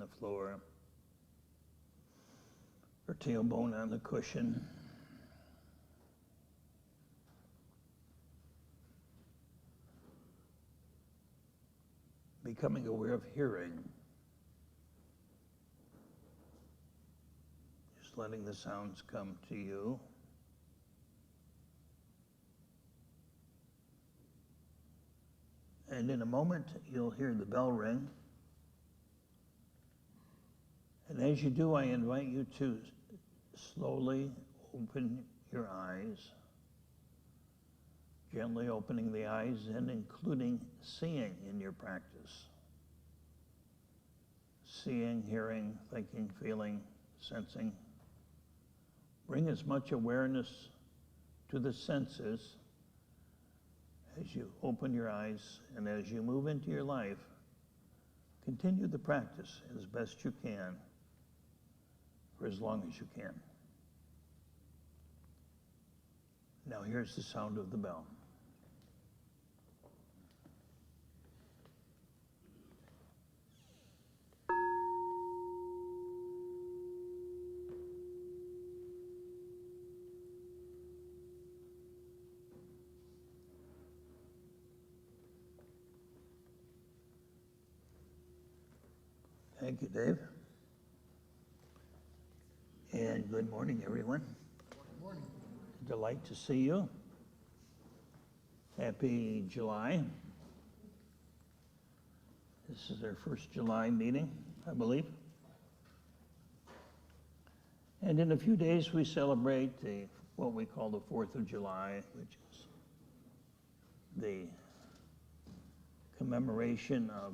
the floor, or tailbone on the cushion. Becoming aware of hearing. Just letting the sounds come to you. And in a moment, you'll hear the bell ring. And as you do, I invite you to slowly open your eyes, gently opening the eyes and including seeing in your practice. Seeing, hearing, thinking, feeling, sensing. Bring as much awareness to the senses as you open your eyes, and as you move into your life, continue the practice as best you can for as long as you can. Now here's the sound of the bell. Thank you, Dave. And good morning, everyone. Good morning. Delight to see you. Happy July. This is our first July meeting, I believe. And in a few days we celebrate what we call the 4th of July, which is the commemoration of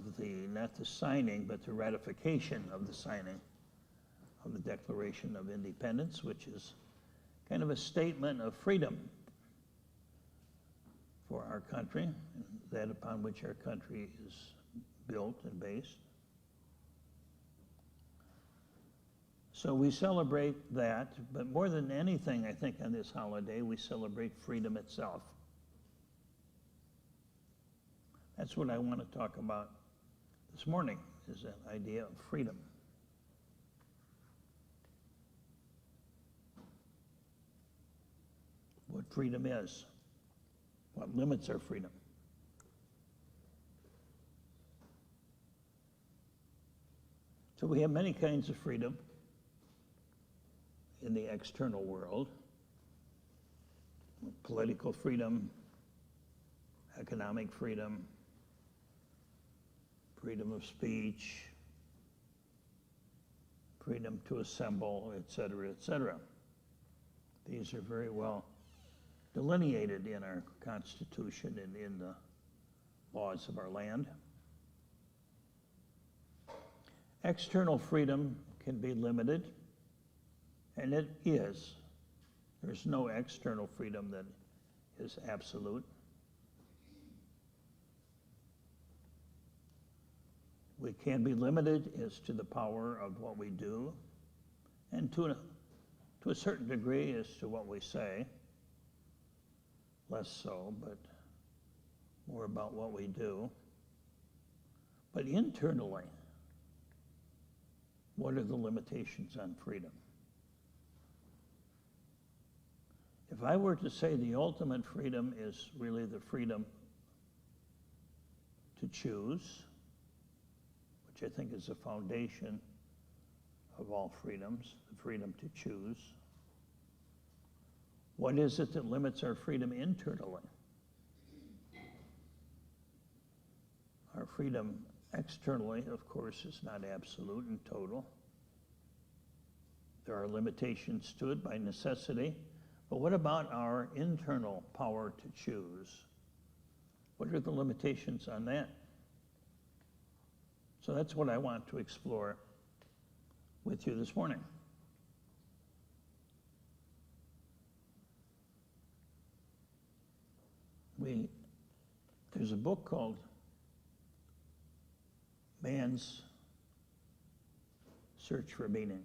not the signing, but the ratification of the signing of the Declaration of Independence, which is kind of a statement of freedom for our country, and that upon which our country is built and based. So we celebrate that, but more than anything, I think on this holiday, we celebrate freedom itself. That's what I want to talk about this morning, is that idea of freedom. What freedom is, what limits our freedom. So we have many kinds of freedom in the external world. Political freedom, economic freedom, freedom of speech, freedom to assemble, etc., etc. These are very well delineated in our Constitution and in the laws of our land. External freedom can be limited, and it is. There's no external freedom that is absolute. We can be limited as to the power of what we do, and to a certain degree as to what we say. Less so, but more about what we do. But internally, what are the limitations on freedom? If I were to say the ultimate freedom is really the freedom to choose, which I think is the foundation of all freedoms, the freedom to choose. What is it that limits our freedom internally? Our freedom externally, of course, is not absolute and total. There are limitations to it by necessity. But what about our internal power to choose? What are the limitations on that? So that's what I want to explore with you this morning. There's a book called Man's Search for Meaning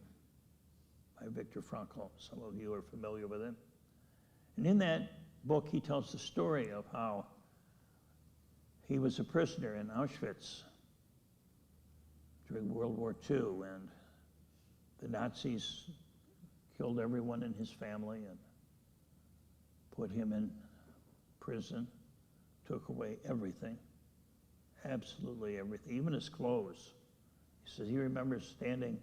by Viktor Frankl. Some of you are familiar with it. And in that book, he tells the story of how he was a prisoner in Auschwitz during World War II, and the Nazis killed everyone in his family and put him in prison, took away everything, absolutely everything, even his clothes. He says he remembers standing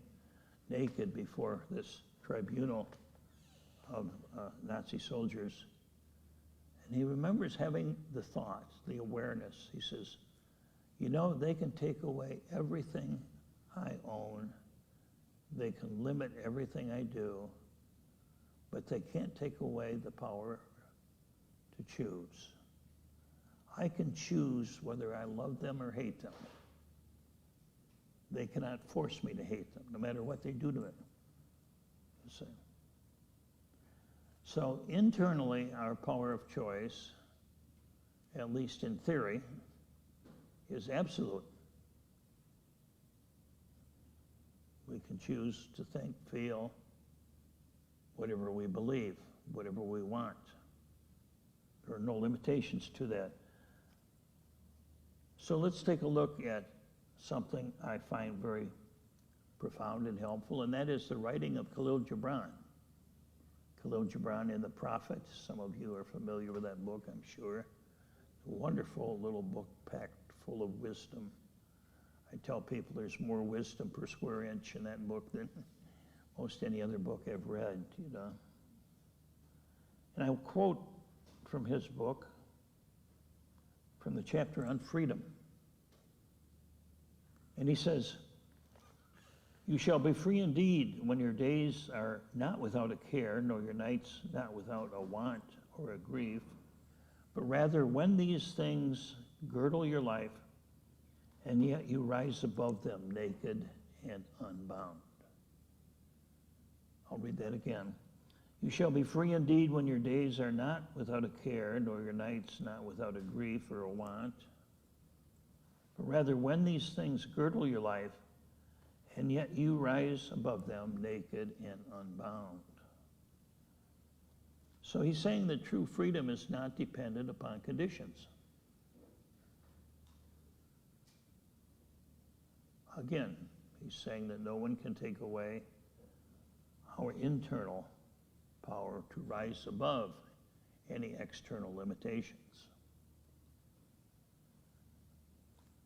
naked before this tribunal of Nazi soldiers, and he remembers having the thought, the awareness. He says, you know, they can take away everything I own, they can limit everything I do, but they can't take away the power to choose. I can choose whether I love them or hate them. They cannot force me to hate them, no matter what they do to me. You see. So internally, our power of choice, at least in theory, is absolute. We can choose to think, feel, whatever we believe, whatever we want. There are no limitations to that. So let's take a look at something I find very profound and helpful, and that is the writing of Khalil Gibran. Khalil Gibran in The Prophet. Some of you are familiar with that book, I'm sure. A wonderful little book packed full of wisdom. I tell people there's more wisdom per square inch in that book than most any other book I've read, you know. And I'll quote from his book, from the chapter on freedom. And he says, you shall be free indeed when your days are not without a care, nor your nights not without a want or a grief, but rather when these things girdle your life, and yet you rise above them naked and unbound. I'll read that again. You shall be free indeed when your days are not without a care, nor your nights not without a grief or a want, but rather when these things girdle your life, and yet you rise above them naked and unbound. So he's saying that true freedom is not dependent upon conditions. Again, he's saying that no one can take away our internal power to rise above any external limitations.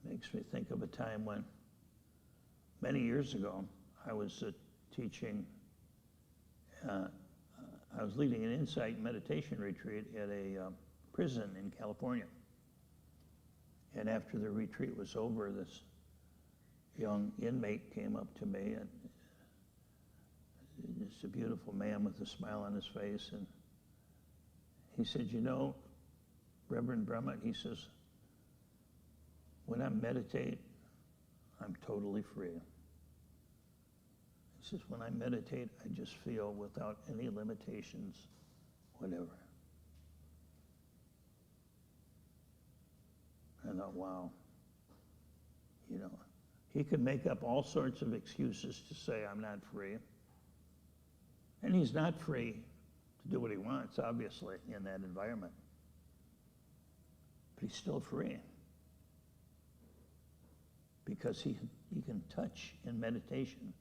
Makes me think of a time when, many years ago, I was teaching, I was leading an insight meditation retreat at a prison in California. And after the retreat was over, this young inmate came up to me, and just a beautiful man with a smile on his face, and he said, you know, Reverend Brumet, he says, when I meditate, I'm totally free. He says, when I meditate, I just feel without any limitations, whatever. I thought, wow, you know, he could make up all sorts of excuses to say I'm not free. And he's not free to do what he wants, obviously, in that environment. But he's still free. Because he can touch in meditation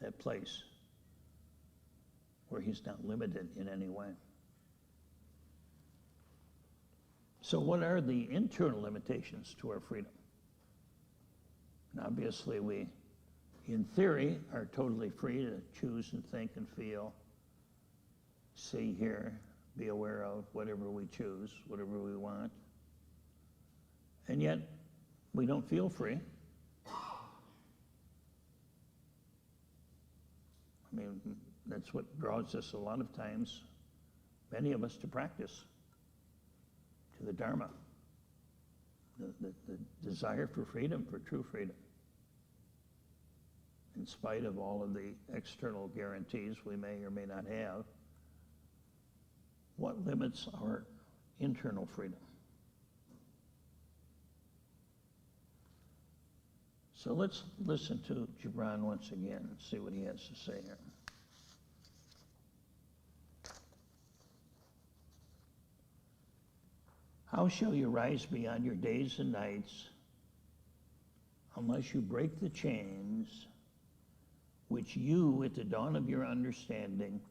that place where he's not limited in any way. So what are the internal limitations to our freedom? And obviously we, in theory, are totally free to choose and think and feel, see, hear, be aware of whatever we choose, whatever we want. And yet, we don't feel free. I mean, that's what draws us a lot of times, many of us, to practice, to the Dharma, the desire for freedom, for true freedom. In spite of all of the external guarantees we may or may not have, what limits our internal freedom? So let's listen to Gibran once again and see what he has to say here. How shall you rise beyond your days and nights unless you break the chains which you, at the dawn of your understanding,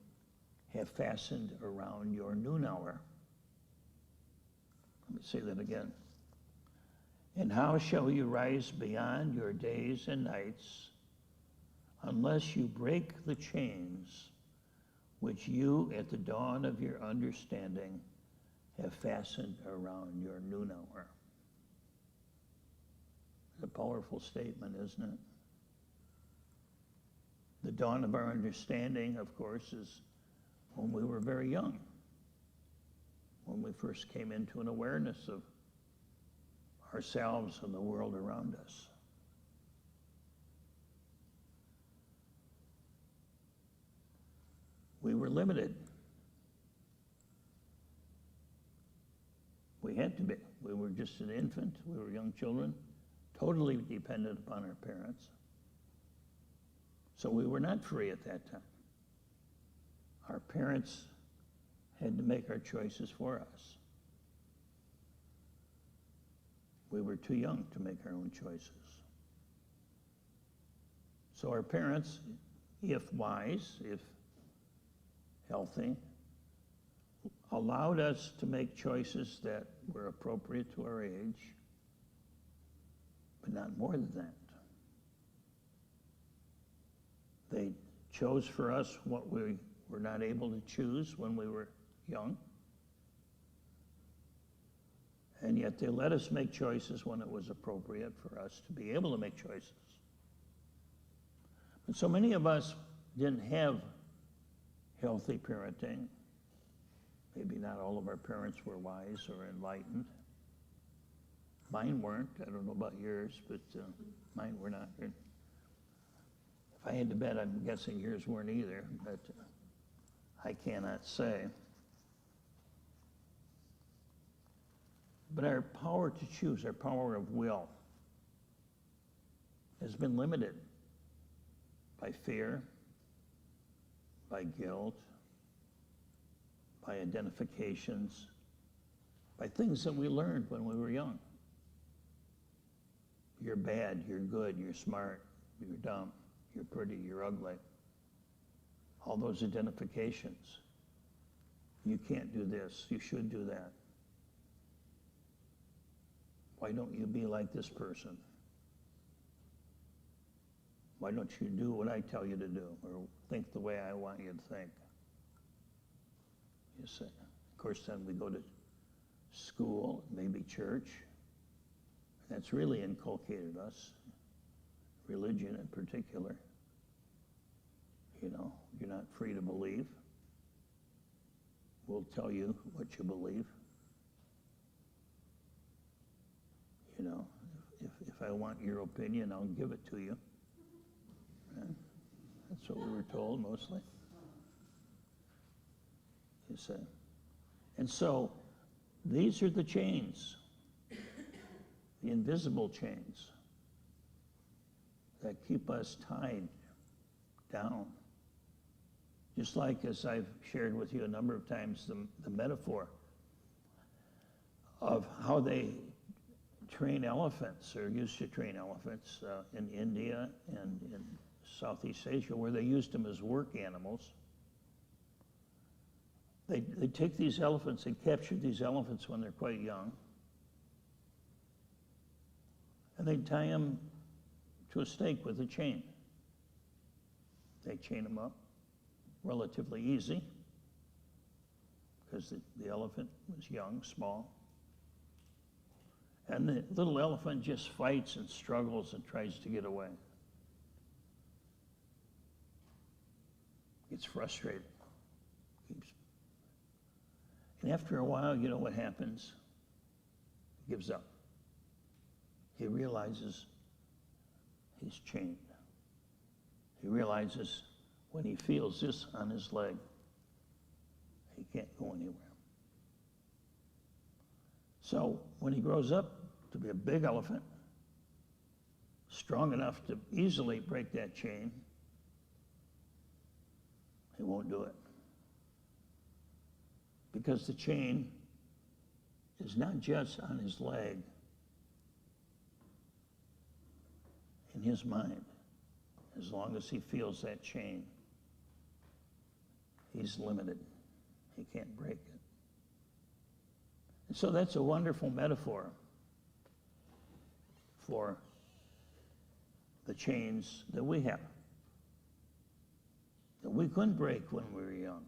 have fastened around your noon hour. Let me say that again. And how shall you rise beyond your days and nights unless you break the chains which you, at the dawn of your understanding, have fastened around your noon hour? It's a powerful statement, isn't it? The dawn of our understanding, of course, is when we were very young, when we first came into an awareness of ourselves and the world around us. We were limited. We had to be. We were just an infant. We were young children, totally dependent upon our parents. So we were not free at that time. Our parents had to make our choices for us. We were too young to make our own choices. So our parents, if wise, if healthy, allowed us to make choices that were appropriate to our age, but not more than that. They chose for us what we were not able to choose when we were young. And yet they let us make choices when it was appropriate for us to be able to make choices. But so many of us didn't have healthy parenting. Maybe not all of our parents were wise or enlightened. Mine weren't. I don't know about yours, but mine were not. If I had to bet, I'm guessing yours weren't either, but I cannot say. But our power to choose, our power of will, has been limited by fear, by guilt, by identifications, by things that we learned when we were young. You're bad, you're good, you're smart, you're dumb, you're pretty, you're ugly. All those identifications. You can't do this, you should do that. Why don't you be like this person? Why don't you do what I tell you to do, or think the way I want you to think? You see. Of course, then we go to school, maybe church. That's really inculcated us, religion in particular. You know, you're not free to believe. We'll tell you what you believe. You know, if I want your opinion, I'll give it to you. Yeah. That's what we were told mostly. You see. And so these are the chains, the invisible chains that keep us tied down. Just like, as I've shared with you a number of times, the metaphor of how they train elephants, or used to train elephants in India and in Southeast Asia, where they used them as work animals. They take these elephants, they captured these elephants when they're quite young, and they tie them to a stake with a chain. They chain them up, relatively easy, because the elephant was young, small. And the little elephant just fights and struggles and tries to get away. Gets frustrated. And after a while, you know what happens? He gives up. He realizes he's chained. He realizes when he feels this on his leg, he can't go anywhere. So when he grows up to be a big elephant, strong enough to easily break that chain, he won't do it. Because the chain is not just on his leg, in his mind, as long as he feels that chain, he's limited. He can't break it. And so that's a wonderful metaphor for the chains that we have, that we couldn't break when we were young.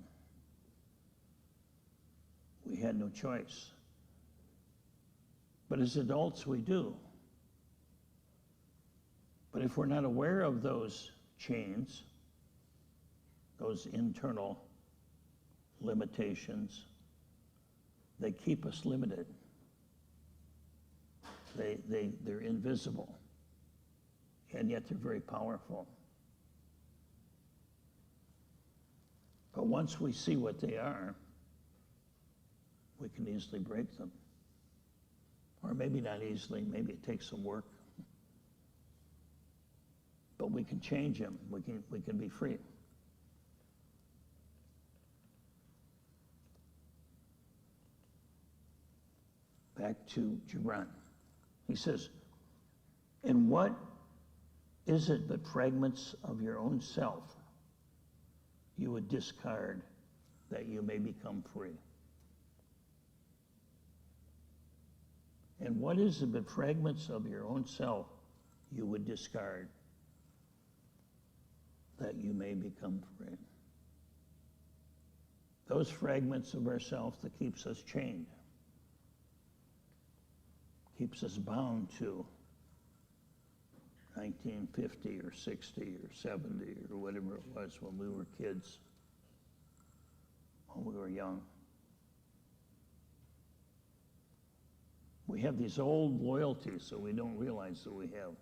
We had no choice. But as adults, we do. But if we're not aware of those chains, those internal limitations, they keep us limited. They're invisible, and yet they're very powerful. But once we see what they are, we can easily break them. Or maybe not easily, maybe it takes some work. But we can change them. We can be free. Back to Gibran. He says, and what is it but fragments of your own self you would discard that you may become free? And what is it but fragments of your own self you would discard that you may become free? Those fragments of ourselves that keeps us chained, keeps us bound to 1950 or 60 or 70 or whatever it was when we were kids, when we were young. We have these old loyalties that we don't realize that we have.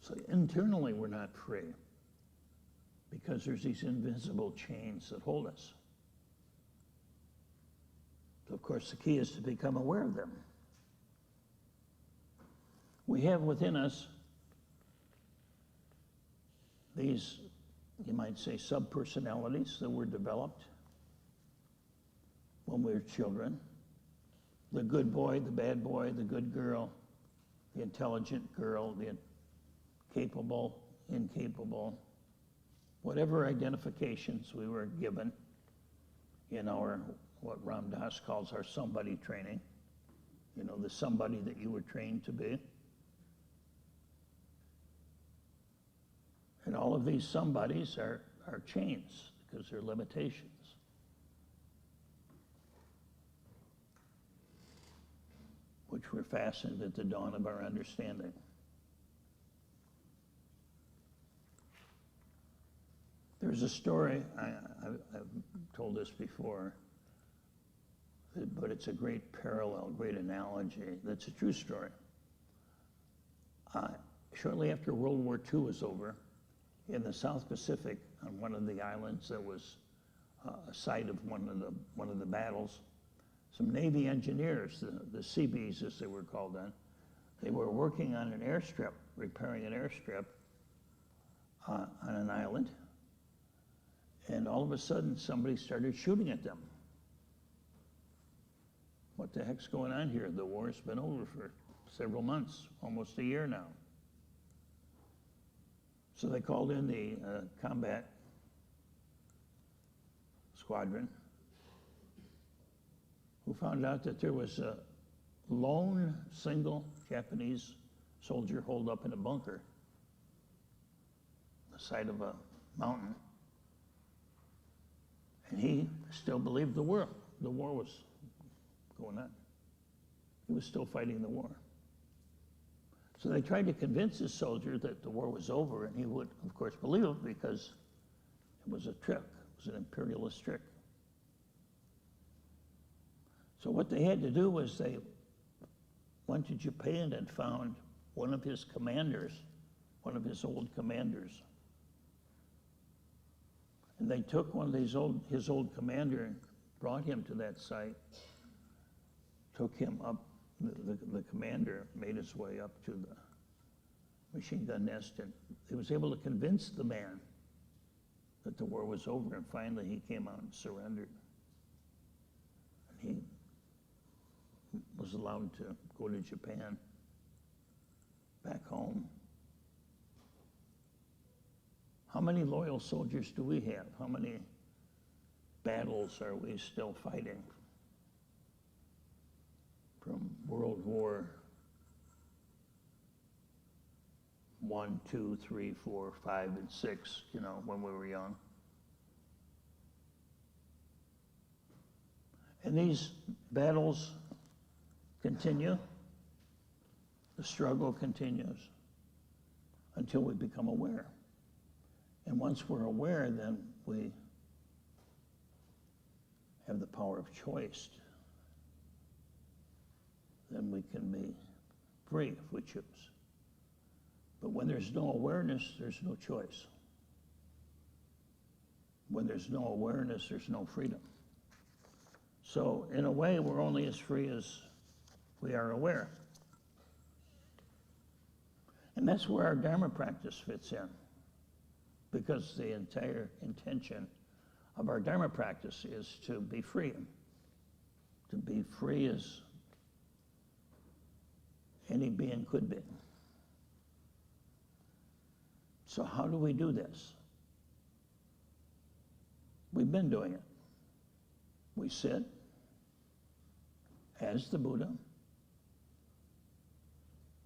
So internally we're not free because there's these invisible chains that hold us. So of course the key is to become aware of them. We have within us these, you might say, sub-personalities that were developed when we were children. The good boy, the bad boy, the good girl, the intelligent girl, the capable, incapable, whatever identifications we were given in our, what Ram Dass calls our somebody training, you know, the somebody that you were trained to be. And all of these somebodies are chains because they're limitations. Which were fastened at the dawn of our understanding. There's a story, I've told this before, but it's a great parallel, great analogy. That's a true story. Shortly after World War II was over, in the South Pacific, on one of the islands that was a site of one of the battles, some Navy engineers, the Seabees as they were called then, they were working on an airstrip, repairing an airstrip on an island, and all of a sudden somebody started shooting at them. What the heck's going on here? The war's been over for several months, almost a year now. So they called in the combat squadron, who found out that there was a lone single Japanese soldier holed up in a bunker on the side of a mountain. And he still believed the war was going on. He was still fighting the war. So they tried to convince this soldier that the war was over, and he would, of course, believe it because it was a trick. It was an imperialist trick. So what they had to do was they went to Japan and found one of his commanders, one of his old commanders. And they took one of his old commander and brought him to that site, took him up. The commander made his way up to the machine gun nest, and he was able to convince the man that the war was over, and finally he came out and surrendered. And he was allowed to go to Japan, back home. How many loyal soldiers do we have? How many battles are we still fighting? From World War I, II, III, IV, V, and VI, when we were young. And these battles continue. The struggle continues until we become aware. And once we're aware, then we have the power of choice. Then we can be free if we choose. But when there's no awareness, there's no choice. When there's no awareness, there's no freedom. So in a way, we're only as free as we are aware. And that's where our Dharma practice fits in. Because the entire intention of our Dharma practice is to be free. To be free as any being could be. So how do we do this? We've been doing it. We sit as the Buddha.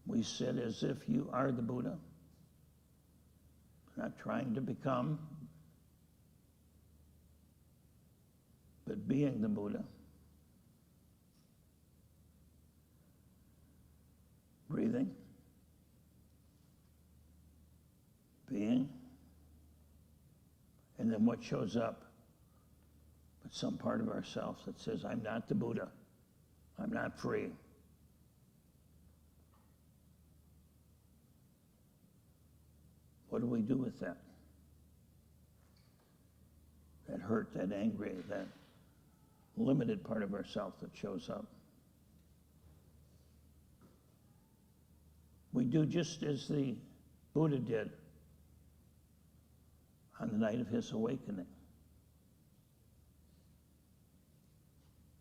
We sit as if you are the Buddha. Not trying to become, but being the Buddha. Breathing. Being. And then what shows up? But some part of ourselves that says, I'm not the Buddha. I'm not free. What do we do with that? That hurt, that angry, that limited part of ourselves that shows up. We do just as the Buddha did on the night of his awakening.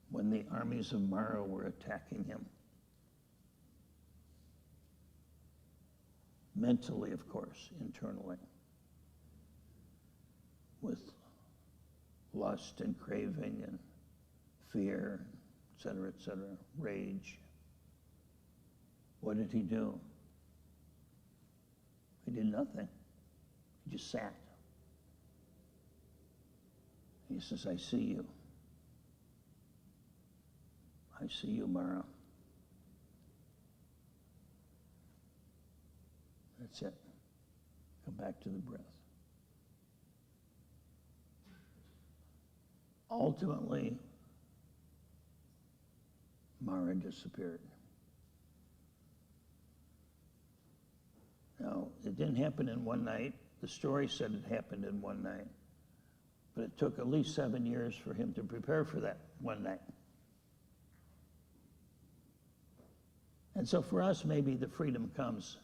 When the armies of Mara were attacking him. Mentally, of course, internally. With lust and craving and fear, et cetera, rage. What did he do? He did nothing. He just sat. He says, I see you. I see you, Mara. That's it. Come back to the breath. Ultimately, Mara disappeared. Now, it didn't happen in one night. The story said it happened in one night. But it took at least 7 years for him to prepare for that one night. And so for us, maybe the freedom comes,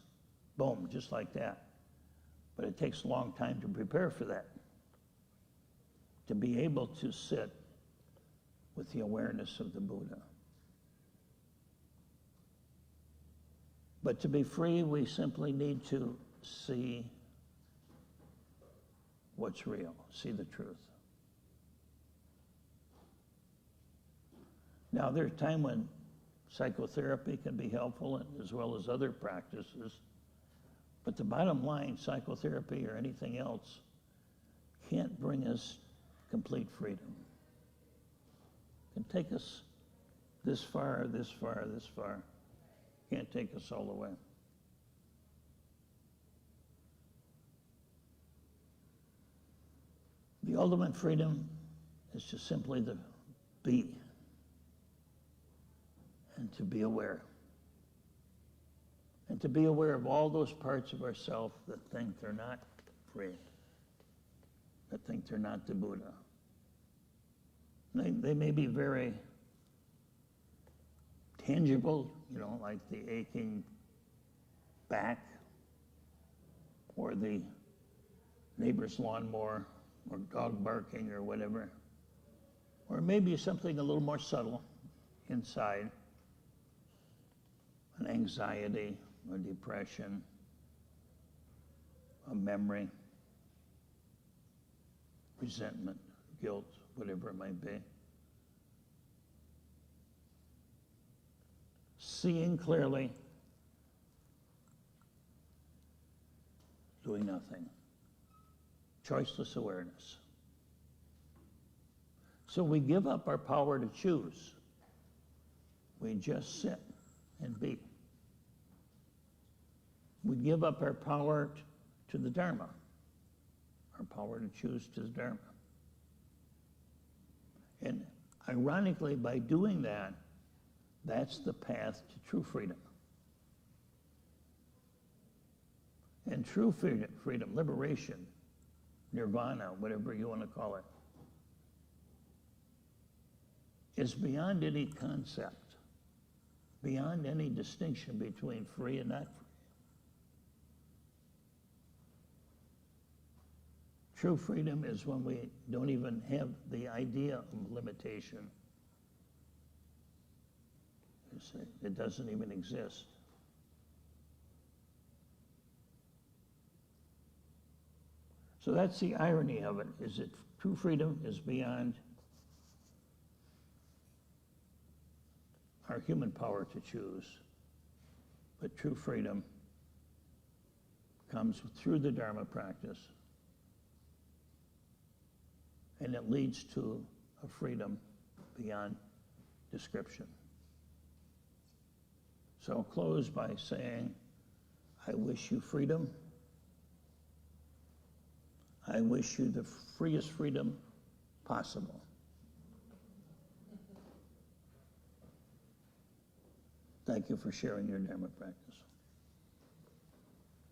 boom, just like that. But it takes a long time to prepare for that. To be able to sit with the awareness of the Buddha. But to be free, we simply need to see what's real, see the truth. Now, there's a time when psychotherapy can be helpful, as well as other practices. But the bottom line, psychotherapy or anything else can't bring us complete freedom. It can take us this far, this far, this far. Can't take us all the way. The ultimate freedom is to simply to be and to be aware. And to be aware of all those parts of ourselves that think they're not free, that think they're not the Buddha. They may be very tangible, like the aching back or the neighbor's lawnmower or dog barking or whatever. Or maybe something a little more subtle inside anxiety or depression, a memory, resentment, guilt, whatever it might be. Seeing clearly, doing nothing. Choiceless awareness. So we give up our power to choose. We just sit and be. We give up our power to the Dharma, our power to choose to the Dharma. And ironically, by doing that, that's the path to true freedom. And true freedom, liberation, nirvana, whatever you want to call it, is beyond any concept, beyond any distinction between free and not free. True freedom is when we don't even have the idea of limitation. You see, it doesn't even exist. So that's the irony of it, is that true freedom is beyond our human power to choose. But true freedom comes through the Dharma practice. And it leads to a freedom beyond description. So I'll close by saying, I wish you freedom. I wish you the freest freedom possible. Thank you for sharing your Dharma practice.